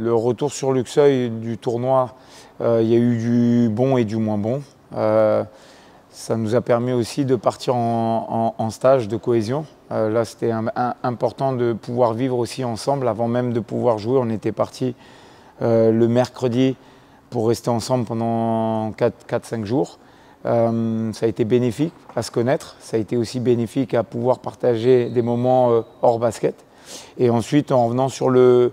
le retour sur Luxeuil du tournoi, il y a eu du bon et du moins bon. Ça nous a permis aussi de partir en stage de cohésion. Là, c'était important de pouvoir vivre aussi ensemble. Avant même de pouvoir jouer, on était parti le mercredi pour rester ensemble pendant 4-5 jours. Ça a été bénéfique à se connaître. Ça a été aussi bénéfique à pouvoir partager des moments hors basket. Et ensuite, en revenant sur le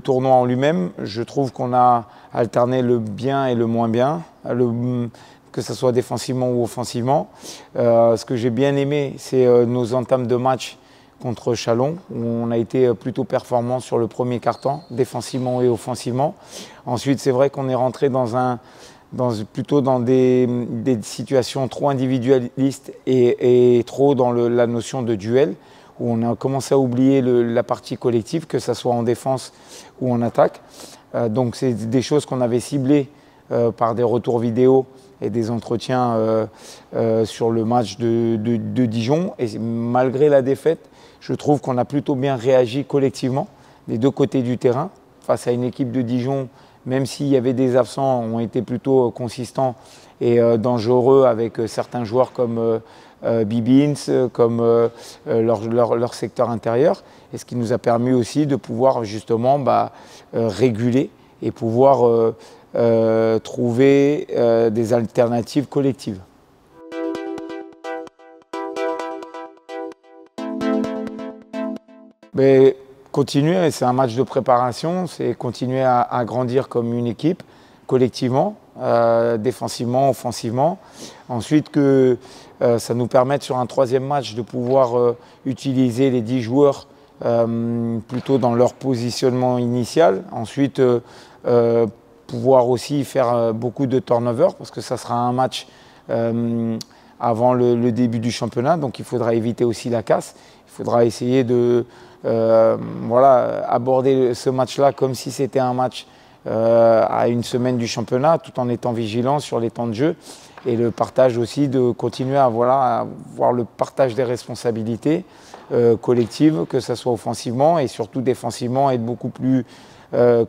tournoi en lui-même, je trouve qu'on a alterné le bien et le moins bien, que ce soit défensivement ou offensivement. Ce que j'ai bien aimé, c'est nos entames de match contre Chalon, où on a été plutôt performant sur le premier quart-temps, défensivement et offensivement. Ensuite, c'est vrai qu'on est rentré plutôt dans des situations trop individualistes et trop dans la notion de duel, où on a commencé à oublier la partie collective, que ce soit en défense ou en attaque. Donc c'est des choses qu'on avait ciblées par des retours vidéo et des entretiens sur le match de Dijon. Et malgré la défaite, je trouve qu'on a plutôt bien réagi collectivement, des deux côtés du terrain, face à une équipe de Dijon, même s'il y avait des absents, ont été plutôt consistants et dangereux avec certains joueurs comme Bibins, comme leur secteur intérieur, et ce qui nous a permis aussi de pouvoir justement réguler et pouvoir trouver des alternatives collectives. Mais continuer, c'est un match de préparation, c'est continuer à grandir comme une équipe, collectivement, défensivement, offensivement. Ensuite, que ça nous permette sur un troisième match de pouvoir utiliser les 10 joueurs plutôt dans leur positionnement initial. Ensuite, pouvoir aussi faire beaucoup de turnover, parce que ça sera un match avant le début du championnat, donc il faudra éviter aussi la casse. Il faudra essayer de aborder ce match-là comme si c'était un match à une semaine du championnat, tout en étant vigilant sur les temps de jeu et le partage aussi, de continuer à voir le partage des responsabilités collectives, que ce soit offensivement et surtout défensivement, être beaucoup plus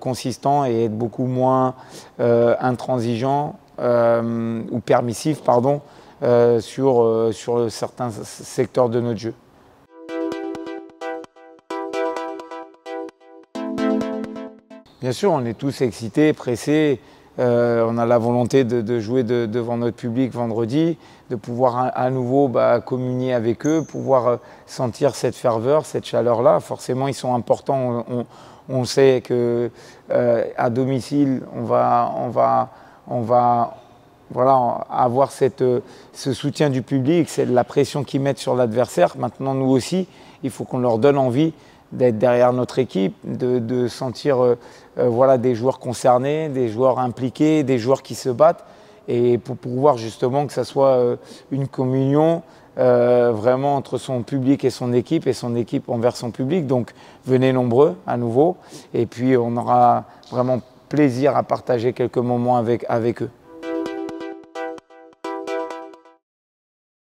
consistant et être beaucoup moins intransigeant ou permissif sur certains secteurs de notre jeu. Bien sûr, on est tous excités, pressés. On a la volonté de jouer devant notre public vendredi, de pouvoir à nouveau communier avec eux, pouvoir sentir cette ferveur, cette chaleur-là. Forcément, ils sont importants. On sait qu'à domicile, on va avoir ce soutien du public, c'est la pression qu'ils mettent sur l'adversaire. Maintenant, nous aussi, il faut qu'on leur donne envie d'être derrière notre équipe, de sentir des joueurs concernés, des joueurs impliqués, des joueurs qui se battent, et pour pouvoir justement que ça soit une communion vraiment entre son public et son équipe envers son public. Donc venez nombreux à nouveau, et puis on aura vraiment plaisir à partager quelques moments avec eux.